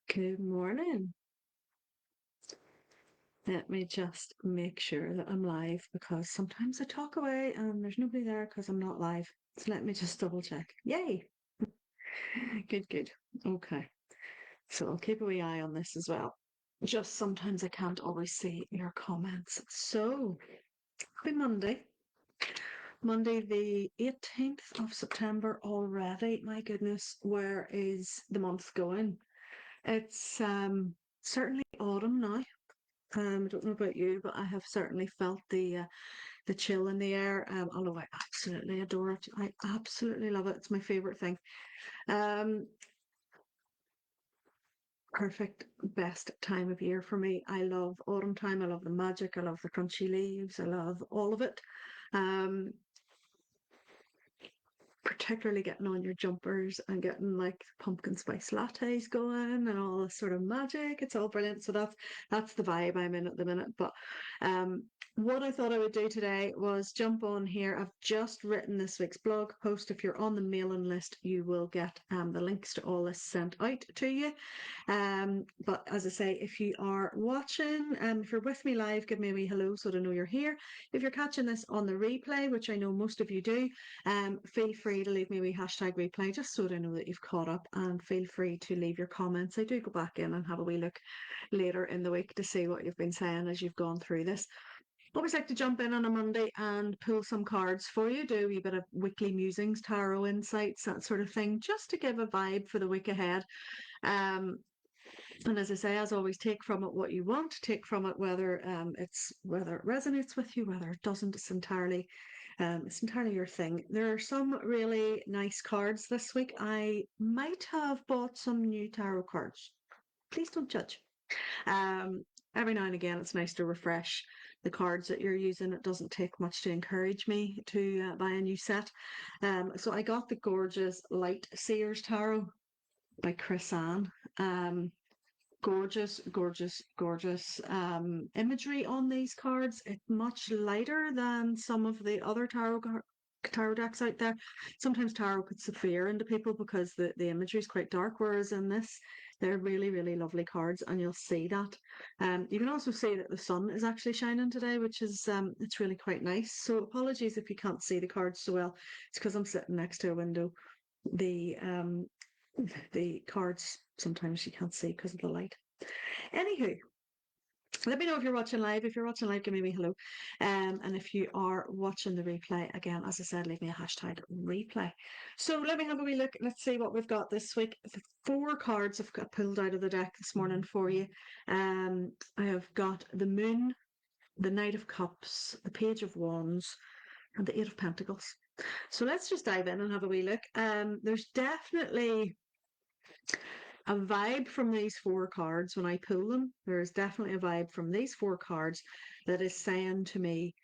Good morning. Let me just make sure that I'm live because sometimes I talk away and there's nobody there because I'm not live. So let me just double check. Yay! Good, good. Okay. So I'll keep a wee eye on this as well. Just sometimes I can't always see your comments. So, happy Monday. Monday, the 18th of September already. My goodness, where is the month going? It's certainly autumn now. I don't know about you, but I have certainly felt the chill in the air. Although I absolutely adore it, I absolutely love it. It's my favorite thing. Um, Perfect, best time of year for me. I love autumn time. I love the magic. I love the crunchy leaves. I love all of it. Um, Particularly getting on your jumpers and getting like pumpkin spice lattes going and all this sort of magic. It's all brilliant. So that's the vibe I'm in at the minute. But um what I thought I would do today was jump on here. I've just written this week's blog post. If you're on the mailing list, you will get the links to all this sent out to you. But as I say, if you are watching, if you're with me live, give me a wee hello so to know you're here. If you're catching this on the replay, which I know most of you do, feel free to leave me a wee hashtag replay just so that I know that you've caught up, and feel free to leave your comments. I do go back in and have a wee look later in the week to see what you've been saying as you've gone through this. Always like to jump in on a Monday and pull some cards for you, do a wee bit of weekly musings, tarot insights, that sort of thing, just to give a vibe for the week ahead. Um, and as I say, as always, take from it what you want. Take from it whether it resonates with you, whether it doesn't. It's entirely your thing. There are some really nice cards this week. I might have bought some new tarot cards. Please don't judge. Um, every now and again, it's nice to refresh the cards that you're using. It doesn't take much to encourage me to buy a new set. So I got the gorgeous Light Seers Tarot by Chris Ann. Gorgeous, gorgeous, gorgeous imagery on these cards. It's much lighter than some of the other tarot decks out there. Sometimes tarot puts the fear into people because the imagery is quite dark, whereas in this, they're really, really lovely cards, and you'll see that. You can also see that the sun is actually shining today, which is it's really quite nice. So apologies if you can't see the cards so well. It's because I'm sitting next to a window. The cards sometimes you can't see because of the light. Anywho, let me know if you're watching live. If you're watching live, give me a hello. And if you are watching the replay, again, as I said, leave me a hashtag replay. So let me have a wee look. Let's see what we've got this week. The 4 cards I've got pulled out of the deck this morning for you. I have got the Moon, the Knight of Cups, the Page of Wands, and the Eight of Pentacles. So let's just dive in and have a wee look. There's definitely a vibe from these 4 cards when I pull them. There is definitely a vibe from these 4 cards that is saying to me,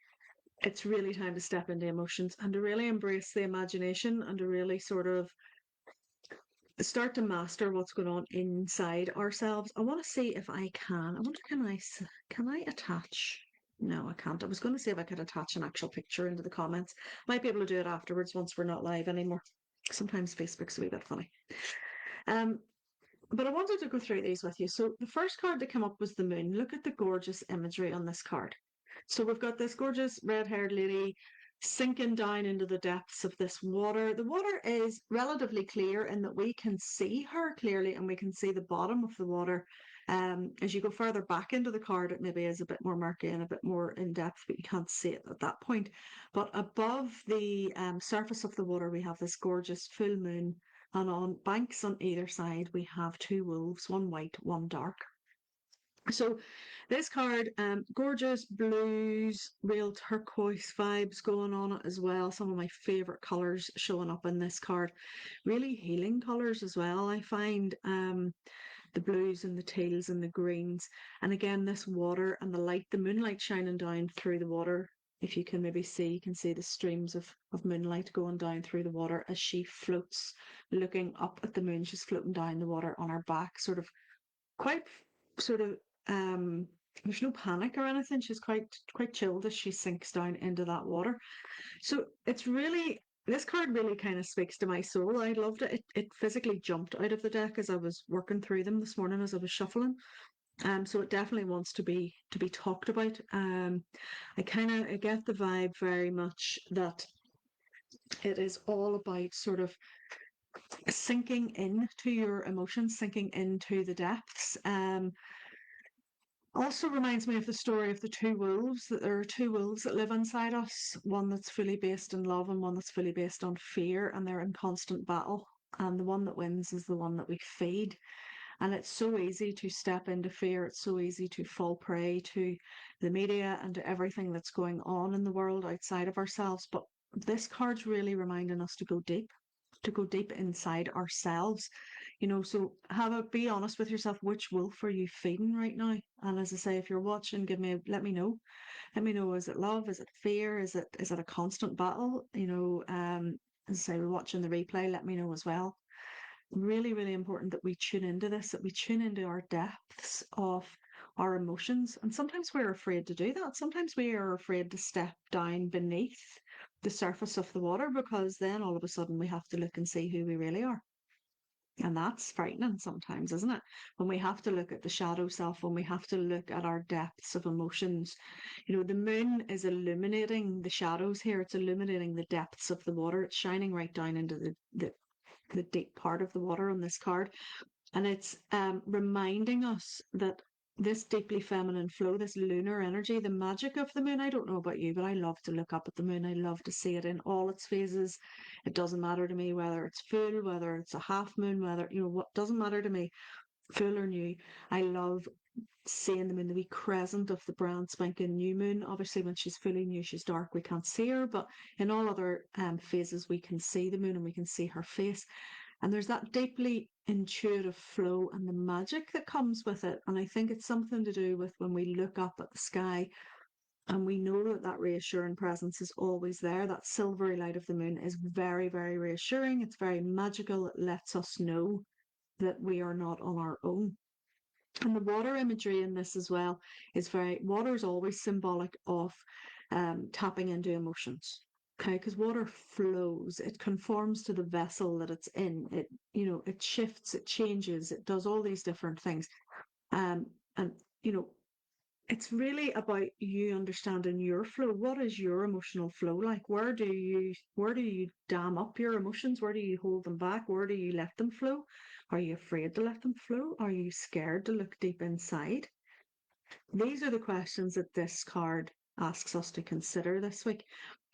it's really time to step into emotions and to really embrace the imagination and to really sort of start to master what's going on inside ourselves. I want to see if I can. I wonder, can I attach? No, I can't. I was going to see if I could attach an actual picture into the comments. Might be able to do it afterwards once we're not live anymore. Sometimes Facebook's a wee bit funny. Um, but I wanted to go through these with you. So the first card that came up was the moon. Look at the gorgeous imagery on this card. So we've got this gorgeous red-haired lady sinking down into the depths of this water. The water is relatively clear in that we can see her clearly and we can see the bottom of the water. As you go further back into the card, it maybe is a bit more murky and a bit more in depth, but you can't see it at that point. But above the surface of the water, we have this gorgeous full moon, and on banks on either side, we have 2 wolves, one white, one dark. So this card, gorgeous blues, real turquoise vibes going on it as well. Some of my favorite colors showing up in this card. Really healing colors as well. I find the blues and the teals and the greens. And again, this water and the light, the moonlight shining down through the water. If you can maybe see, you can see the streams of moonlight going down through the water as she floats, looking up at the moon. She's floating down the water on her back, sort of quite sort of there's no panic or anything. She's quite chilled as she sinks down into that water. So it's really This card really kind of speaks to my soul. I loved it. It physically jumped out of the deck as I was working through them this morning as I was shuffling. So it definitely wants to be talked about. I get the vibe very much that it is all about sort of sinking into your emotions, sinking into the depths. Also reminds me of the story of the two wolves, that there are two wolves that live inside us, one that's fully based in love and one that's fully based on fear, and they're in constant battle. And the one that wins is the one that we feed. And it's so easy to step into fear. It's so easy to fall prey to the media and to everything that's going on in the world outside of ourselves. But this card's really reminding us to go deep inside ourselves. So be honest with yourself. Which wolf are you feeding right now? And as I say, if you're watching, let me know. Let me know, is it love? Is it fear? Is it a constant battle? As I say, we're watching the replay, let me know as well. Really, really important that we tune into this, that we tune into our depths of our emotions. And sometimes we're afraid to do that. Sometimes we are afraid to step down beneath the surface of the water, because then all of a sudden we have to look and see who we really are. And that's frightening sometimes, isn't it? When we have to look at the shadow self, when we have to look at our depths of emotions. The moon is illuminating the shadows here. It's illuminating the depths of the water. It's shining right down into the deep part of the water on this card. And it's reminding us that this deeply feminine flow, this lunar energy, the magic of the moon. I don't know about you, but I love to look up at the moon. I love to see it in all its phases. It doesn't matter to me whether it's full, whether it's a half moon, what doesn't matter to me, full or new. I love seeing them in the wee crescent of the brand spanking new moon. Obviously, when she's fully new, she's dark, we can't see her, but in all other phases, we can see the moon and we can see her face. And there's that deeply intuitive flow and the magic that comes with it. And I think it's something to do with when we look up at the sky and we know that that reassuring presence is always there. That silvery light of the moon is very, very reassuring. It's very magical. It lets us know that we are not on our own. And the water imagery in this as well water is always symbolic of tapping into emotions. Okay, because water flows, it conforms to the vessel that it's in. It shifts, it changes, it does all these different things. Um, and you know, it's really about you understanding your flow. What is your emotional flow like? Where do you dam up your emotions? Where do you hold them back? Where do you let them flow? Are you afraid to let them flow? Are you scared to look deep inside? These are the questions that this card asks us to consider this week.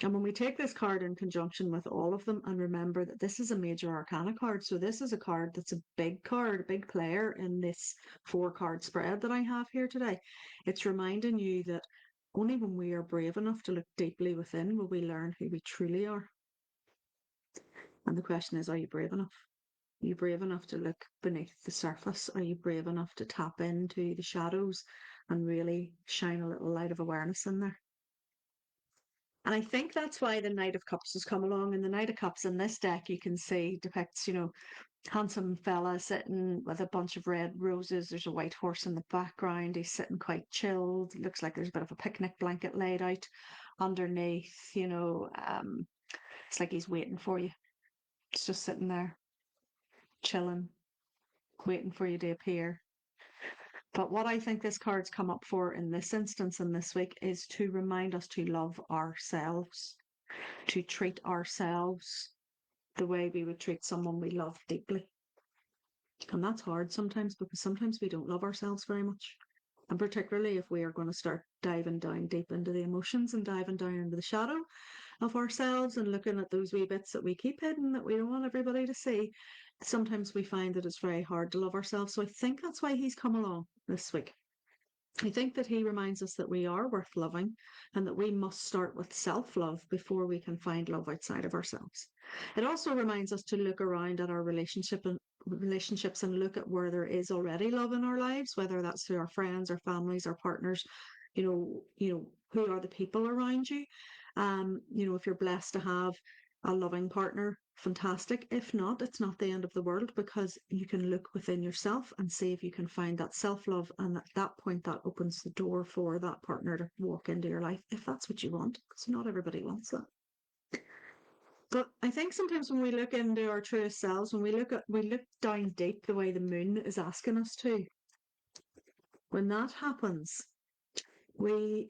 And when we take this card in conjunction with all of them, and remember that this is a major arcana card, so this is a card that's a big card, a big player in this 4-card spread that I have here today. It's reminding you that only when we are brave enough to look deeply within will we learn who we truly are. And the question is, are you brave enough? Are you brave enough to look beneath the surface? Are you brave enough to tap into the shadows and really shine a little light of awareness in there? And I think that's why the Knight of Cups has come along. And the Knight of Cups in this deck, you can see, depicts, handsome fella sitting with a bunch of red roses. There's a white horse in the background. He's sitting quite chilled. Looks like there's a bit of a picnic blanket laid out underneath. It's like he's waiting for you. It's just sitting there, chilling, waiting for you to appear. But what I think this card's come up for in this instance and this week is to remind us to love ourselves, to treat ourselves the way we would treat someone we love deeply. And that's hard sometimes, because sometimes we don't love ourselves very much. And particularly if we are going to start diving down deep into the emotions and diving down into the shadow of ourselves and looking at those wee bits that we keep hidden that we don't want everybody to see, sometimes we find that it's very hard to love ourselves. So I think that's why he's come along this week. I think that he reminds us that we are worth loving and that we must start with self-love before we can find love outside of ourselves. It also reminds us to look around at our relationships and look at where there is already love in our lives, whether that's through our friends, our families, our partners, who are the people around you. If you're blessed to have a loving partner, fantastic. If not, it's not the end of the world, because you can look within yourself and see if you can find that self-love. And at that point, that opens the door for that partner to walk into your life, if that's what you want, because not everybody wants that. But I think sometimes when we look into our truest selves, when we look down deep the way the moon is asking us to, when that happens, we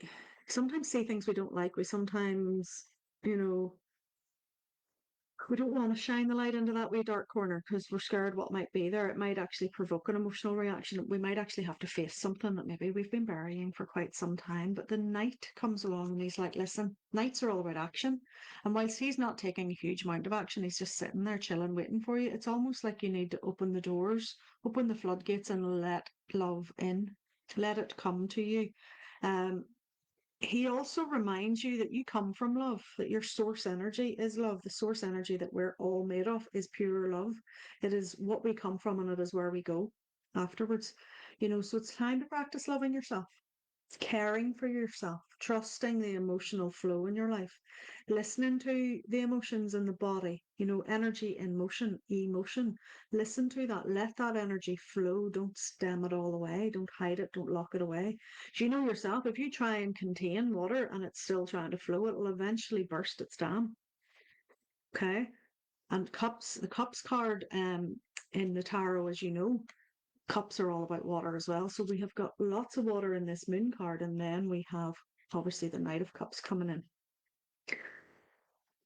sometimes see things we don't like. We sometimes, you know, we don't want to shine the light into that wee dark corner because we're scared what might be there. It might actually provoke an emotional reaction. We might actually have to face something that maybe we've been burying for quite some time. But the knight comes along and he's like, listen, knights are all about action. And whilst he's not taking a huge amount of action, he's just sitting there chilling, waiting for you. It's almost like you need to open the doors, open the floodgates, and let love in. Let it come to you. Um, he also reminds you that you come from love, that your source energy is love. The source energy that we're all made of is pure love. It is what we come from and it is where we go afterwards. So it's time to practice loving yourself, caring for yourself, trusting the emotional flow in your life, listening to the emotions in the body, energy in motion, emotion. Listen to that. Let that energy flow. Don't stem it all away. Don't hide it. Don't lock it away. Do you know yourself? If you try and contain water and it's still trying to flow, it will eventually burst its dam. Okay. And the cups card in the tarot, as you know, cups are all about water as well. So we have got lots of water in this moon card, and then we have obviously the Knight of Cups coming in.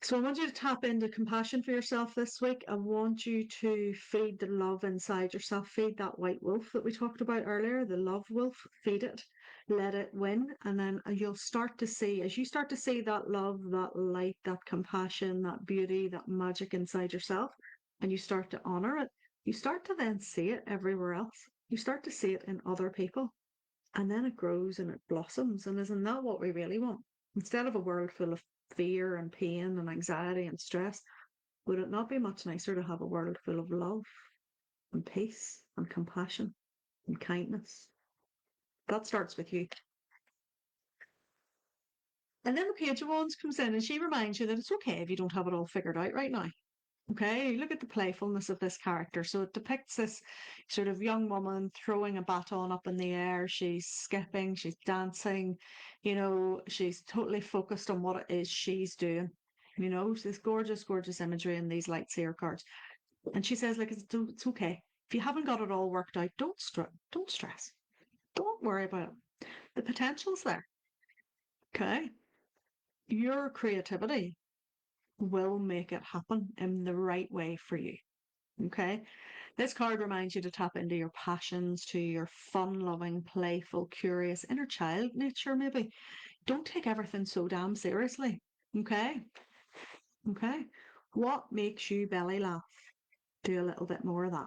So I want you to tap into compassion for yourself this week. I want you to feed the love inside yourself, feed that white wolf that we talked about earlier, the love wolf, feed it, let it win. And then you'll start to see, as you start to see that love, that light, that compassion, that beauty, that magic inside yourself, and you start to honor it, you start to then see it everywhere else. You start to see it in other people. And then it grows and it blossoms. And isn't that what we really want? Instead of a world full of fear and pain and anxiety and stress, would it not be much nicer to have a world full of love and peace and compassion and kindness? That starts with you. And then the Page of Wands comes in and she reminds you that it's okay if you don't have it all figured out right now. Okay, look at the playfulness of this character. So it depicts this sort of young woman throwing a baton up in the air. She's skipping, she's dancing, she's totally focused on what it is she's doing. This gorgeous, gorgeous imagery in these Light Seer cards. And she says, like, it's okay. If you haven't got it all worked out, don't stress. Don't worry about it. The potential's there. Okay. Your creativity will make it happen in the right way for you. Okay. This card reminds you to tap into your passions, to your fun loving, playful, curious inner child nature, maybe. Don't take everything so damn seriously. Okay. Okay. What makes you belly laugh? Do a little bit more of that.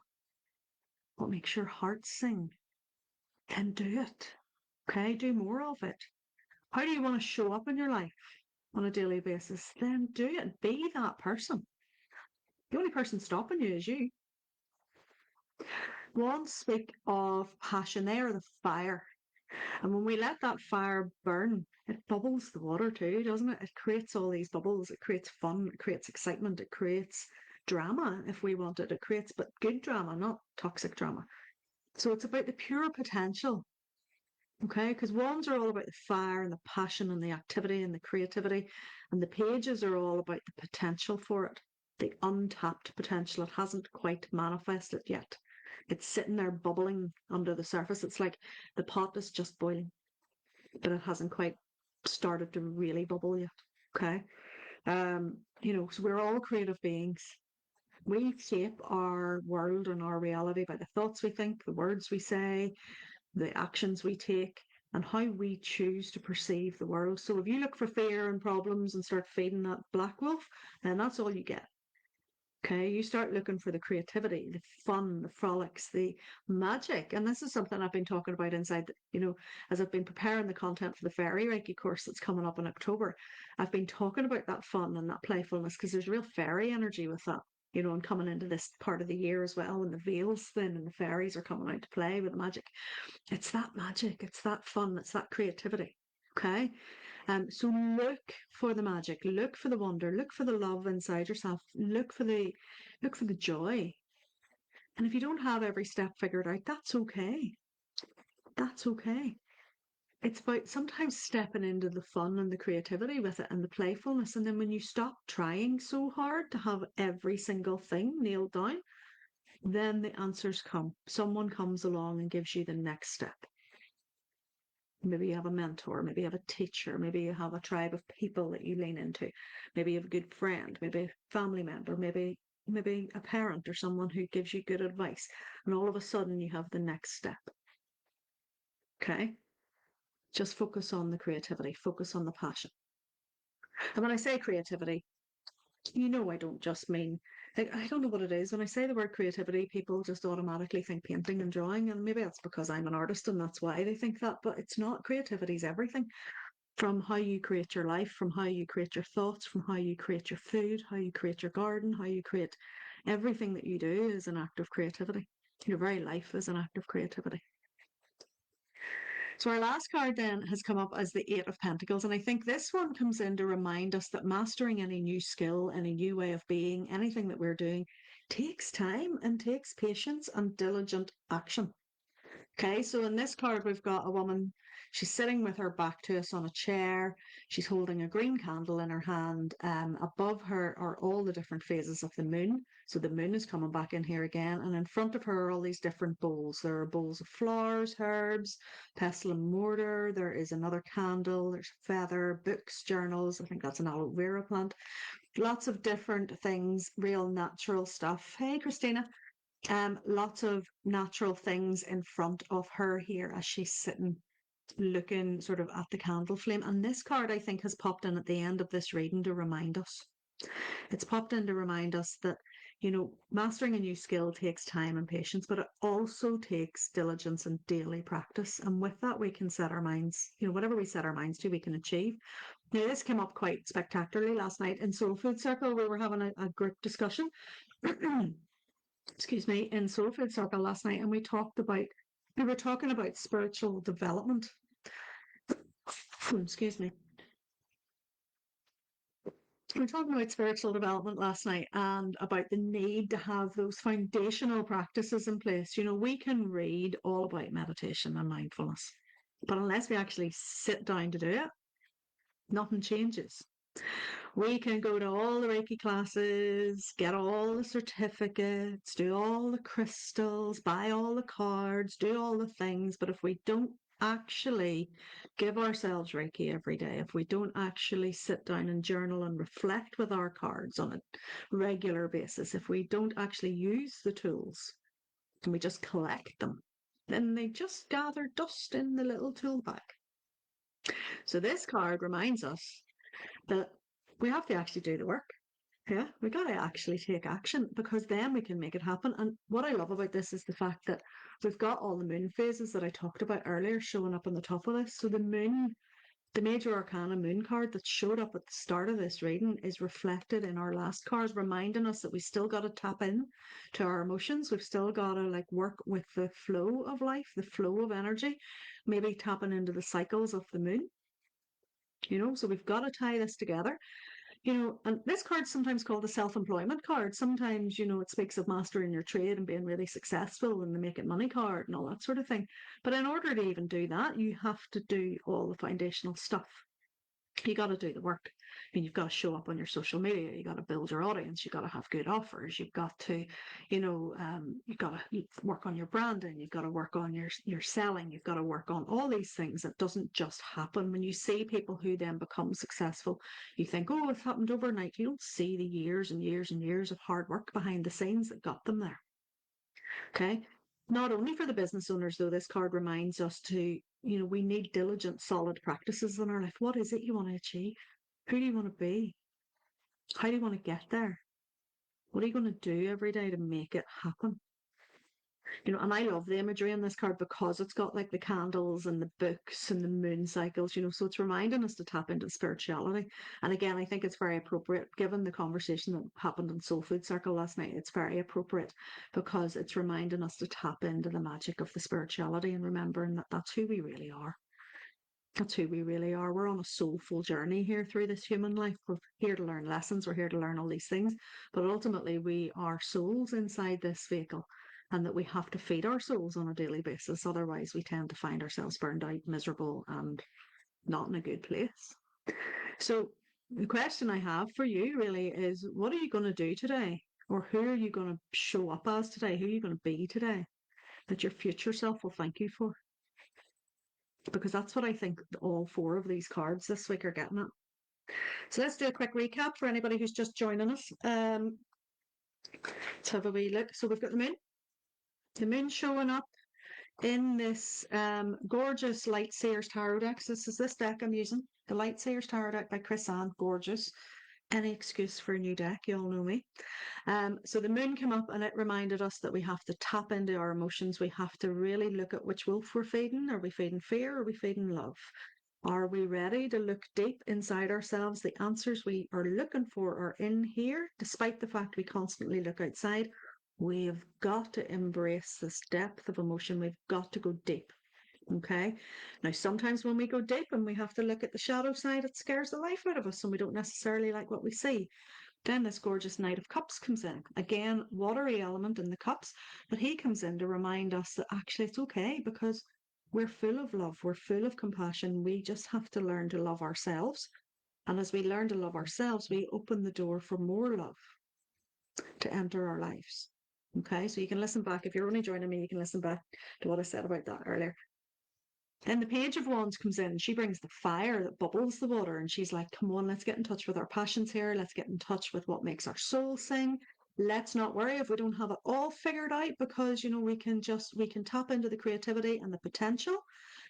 What makes your heart sing? Then do it. Okay. Do more of it. How do you want to show up in your life on a daily basis? Then do it. Be that person. The only person stopping you is you. Wands speak of passion. They are the fire. And when we let that fire burn, it bubbles the water too, doesn't it? It creates all these bubbles. It creates fun. It creates excitement. It creates drama if we want it. It creates, but good drama, not toxic drama. So it's about the pure potential. Okay, because wands are all about the fire and the passion and the activity and the creativity, and the pages are all about the potential for it, the untapped potential. It hasn't quite manifested yet. It's sitting there bubbling under the surface. It's like the pot is just boiling, but it hasn't quite started to really bubble yet. Okay. So we're all creative beings. We shape our world and our reality by the thoughts we think, the words we say, the actions we take, and how we choose to perceive the world. So if you look for fear and problems and start feeding that black wolf, then that's all you get. Okay, you start looking for the creativity, the fun, the frolics, the magic. And this is something I've been talking about inside, as I've been preparing the content for the Fairy Reiki course that's coming up in October. I've been talking about that fun and that playfulness because there's real fairy energy with that, and coming into this part of the year as well when the veils thin and the fairies are coming out to play with the magic. It's that magic, it's that fun, it's that creativity. Okay. So look for the magic, look for the wonder, look for the love inside yourself, look for the joy. And if you don't have every step figured out, that's okay. That's okay. it's about sometimes stepping into the fun and the creativity with it and the playfulness. And then when you stop trying so hard to have every single thing nailed down, then the answers come. Someone comes along and gives you the next step. Maybe you have a mentor, maybe you have a teacher, maybe you have a tribe of people that you lean into, maybe you have a good friend, maybe a family member, maybe a parent or someone who gives you good advice. And all of a sudden you have the next step. Okay? Just focus on the creativity, focus on the passion. And when I say creativity, I don't just mean, like, I don't know what it is. When I say the word creativity, people just automatically think painting and drawing. And maybe that's because I'm an artist and that's why they think that. But it's not. Creativity is everything, from how you create your life, from how you create your thoughts, from how you create your food, how you create your garden, how you create everything that you do is an act of creativity. Your very life is an act of creativity. So our last card then has come up as the Eight of Pentacles. And I think this one comes in to remind us that mastering any new skill, any new way of being, anything that we're doing takes time and takes patience and diligent action. Okay, so in this card, we've got a woman. She's sitting with her back to us on a chair. She's holding a green candle in her hand. Above her are all the different phases of the moon. So the moon is coming back in here again. And in front of her are all these different bowls. There are bowls of flowers, herbs, pestle and mortar. There is another candle. There's feather, books, journals. I think that's an aloe vera plant. Lots of different things, real natural stuff. Hey, Christina. Lots of natural things in front of her here as she's sitting looking sort of at the candle flame. And this card, I think, has popped in at the end of this reading to remind us. It's popped in to remind us that, mastering a new skill takes time and patience, but it also takes diligence and daily practice. And with that, we can set our minds, whatever we set our minds to, we can achieve. Now, this came up quite spectacularly last night in Soul Food Circle. We were having a group discussion. Excuse me, in Soul Food Circle last night, and we were talking about spiritual development. Excuse me. We were talking about spiritual development last night and about the need to have those foundational practices in place. We can read all about meditation and mindfulness, but unless we actually sit down to do it, nothing changes. We can go to all the Reiki classes, get all the certificates, do all the crystals, buy all the cards, do all the things. But if we don't actually give ourselves Reiki every day, if we don't actually sit down and journal and reflect with our cards on a regular basis, if we don't actually use the tools and we just collect them, then they just gather dust in the little tool bag. So this card reminds us that we have to actually do the work. Yeah, we got to actually take action, because then we can make it happen. And what I love about this is the fact that we've got all the moon phases that I talked about earlier showing up on the top of this. So the moon, the major arcana moon card that showed up at the start of this reading is reflected in our last cards, reminding us that we still got to tap in to our emotions. We've still got to work with the flow of life, the flow of energy, maybe tapping into the cycles of the moon. So we've got to tie this together. And this card's sometimes called the self-employment card. Sometimes, it speaks of mastering your trade and being really successful and the make it money card and all that sort of thing. But in order to even do that, you have to do all the foundational stuff. You got to do the work. You've got to show up on your social media. You got to build your audience. You got to have good offers. You've got to, you've got to work on your branding. You've got to work on your selling. You've got to work on all these things. That doesn't just happen. When you see people who then become successful, you think, oh, it's happened overnight. You don't see the years and years and years of hard work behind the scenes that got them there. Okay. Not only for the business owners, though, this card reminds us to, we need diligent, solid practices in our life. What is it you want to achieve? Who do you want to be? How do you want to get there? What are you going to do every day to make it happen? And I love the imagery in this card because it's got the candles and the books and the moon cycles, so it's reminding us to tap into spirituality. And again, I think it's very appropriate given the conversation that happened in Soul Food Circle last night. It's very appropriate because it's reminding us to tap into the magic of the spirituality and remembering that that's who we really are. That's who we really are. We're on a soulful journey here through this human life. We're here to learn lessons. We're here to learn all these things. But ultimately, we are souls inside this vehicle. and that we have to feed our souls on a daily basis. Otherwise, we tend to find ourselves burned out, miserable, and not in a good place. So the question I have for you really is, what are you going to do today? Or who are you going to show up as today? Who are you going to be today that your future self will thank you for? Because that's what I think all 4 of these cards this week are getting at. So let's do a quick recap for anybody who's just joining us. Let's have a wee look. So we've got the moon. The moon showing up in this gorgeous Light Seers Tarot deck. So this is this deck I'm using. The Light Seers Tarot deck by Chris Ann. Gorgeous. Any excuse for a new deck, you all know me. So the moon came up and it reminded us that we have to tap into our emotions. We have to really look at which wolf we're feeding. Are we feeding fear? Or are we feeding love? Are we ready to look deep inside ourselves? The answers we are looking for are in here, despite the fact we constantly look outside. We've got to embrace this depth of emotion. We've got to go deep. Okay. Now, sometimes when we go deep and we have to look at the shadow side, it scares the life out of us and we don't necessarily like what we see. Then this gorgeous Knight of Cups comes in. Again, watery element in the cups, but he comes in to remind us that actually it's okay because we're full of love. We're full of compassion. We just have to learn to love ourselves. And as we learn to love ourselves, we open the door for more love to enter our lives. Okay, so you can listen back. If you're only joining me, you can listen back to what I said about that earlier. Then the Page of Wands comes in and she brings the fire that bubbles the water. And she's like, come on, let's get in touch with our passions here. Let's get in touch with what makes our soul sing. Let's not worry if we don't have it all figured out because, we can tap into the creativity and the potential.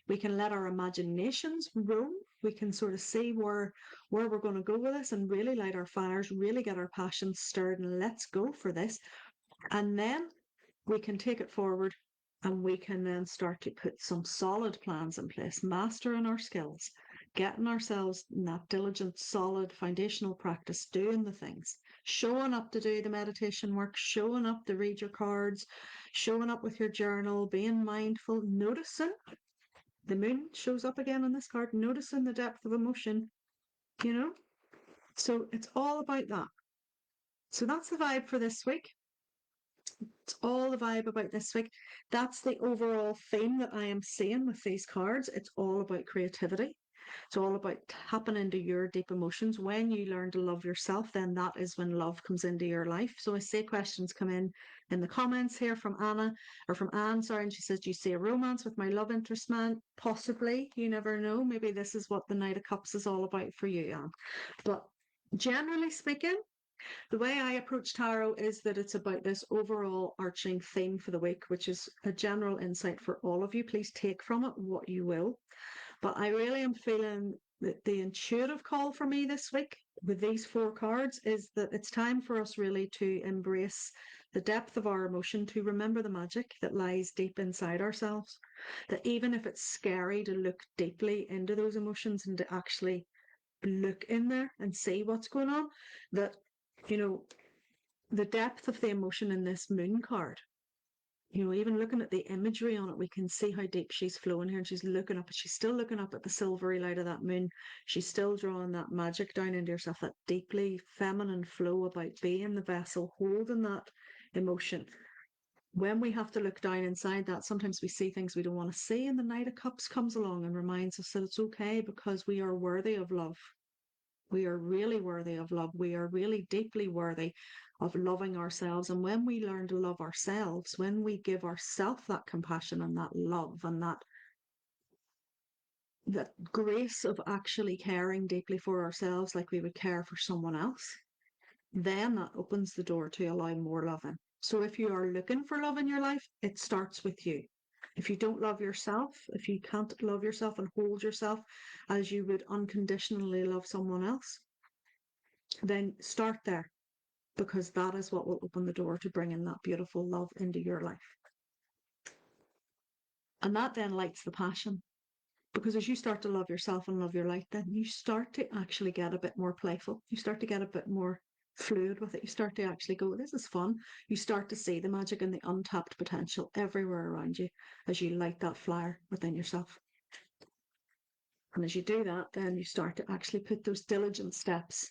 We can let our imaginations roam. We can sort of see where we're going to go with this and really light our fires, really get our passions stirred and let's go for this. And then we can take it forward and we can then start to put some solid plans in place, mastering our skills, getting ourselves in that diligent, solid, foundational practice, doing the things, showing up to do the meditation work, showing up to read your cards, showing up with your journal, being mindful, noticing. The moon shows up again on this card, noticing the depth of emotion, So it's all about that. So that's the vibe for this week. It's all the vibe about this week. That's the overall theme that I am seeing with these cards. It's all about creativity. It's all about tapping into your deep emotions. When you learn to love yourself, then that is when love comes into your life. So I see questions come in the comments here from Anna, or from Anne, sorry, and she says, do you see a romance with my love interest man? Possibly. You never know. Maybe this is what the Knight of Cups is all about for you, Anne. But generally speaking, the way I approach tarot is that it's about this overall arching theme for the week, which is a general insight for all of you. Please take from it what you will. But I really am feeling that the intuitive call for me this week with these 4 cards is that it's time for us really to embrace the depth of our emotion, to remember the magic that lies deep inside ourselves. That even if it's scary to look deeply into those emotions and to actually look in there and see what's going on, that the depth of the emotion in this moon card, even looking at the imagery on it, we can see how deep she's flowing here, and she's looking up, she's still looking up at the silvery light of that moon. She's still drawing that magic down into yourself, that deeply feminine flow about being the vessel, holding that emotion. When we have to look down inside that, sometimes we see things we don't want to see, and the Knight of Cups comes along and reminds us that it's okay because we are worthy of love. We are really worthy of love. We are really deeply worthy of loving ourselves. And when we learn to love ourselves, when we give ourselves that compassion and that love and that grace of actually caring deeply for ourselves like we would care for someone else, then that opens the door to allow more love in. So if you are looking for love in your life, it starts with you. If you don't love yourself, if you can't love yourself and hold yourself as you would unconditionally love someone else, then start there, because that is what will open the door to bringing that beautiful love into your life. And that then lights the passion, because as you start to love yourself and love your light, then you start to actually get a bit more playful. You start to get a bit more fluid with it. You start to actually go, this is fun. You start to see the magic and the untapped potential everywhere around you as you light that fire within yourself. And as you do that, then you start to actually put those diligent steps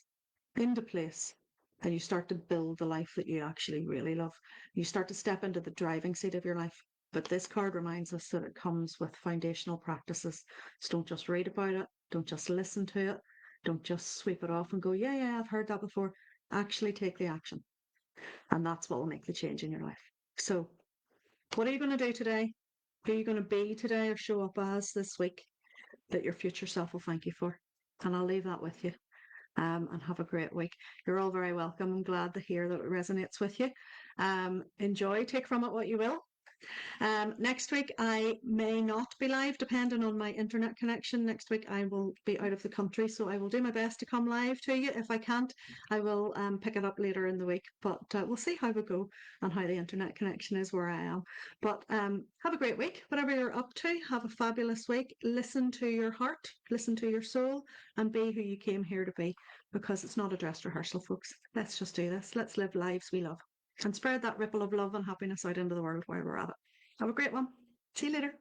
into place and you start to build the life that you actually really love. You start to step into the driving seat of your life. But this card reminds us that it comes with foundational practices. So don't just read about it, don't just listen to it, don't just sweep it off and go, yeah, yeah, I've heard that before. Actually take the action. And that's what will make the change in your life. So, what are you going to do today? Who are you going to be today or show up as this week that your future self will thank you for? And I'll leave that with you. And have a great week. You're all very welcome. I'm glad to hear that it resonates with you. Enjoy, take from it what you will. Next week, I may not be live depending on my internet connection. Next week, I will be out of the country, so I will do my best to come live to you. If I can't, I will pick it up later in the week, but we'll see how we go and how the internet connection is where I am. But have a great week, whatever you're up to. Have a fabulous week. Listen to your heart, listen to your soul, and be who you came here to be, because it's not a dress rehearsal, folks. Let's just do this. Let's live lives we love and spread that ripple of love and happiness out into the world while we're at it. Have a great one. See you later.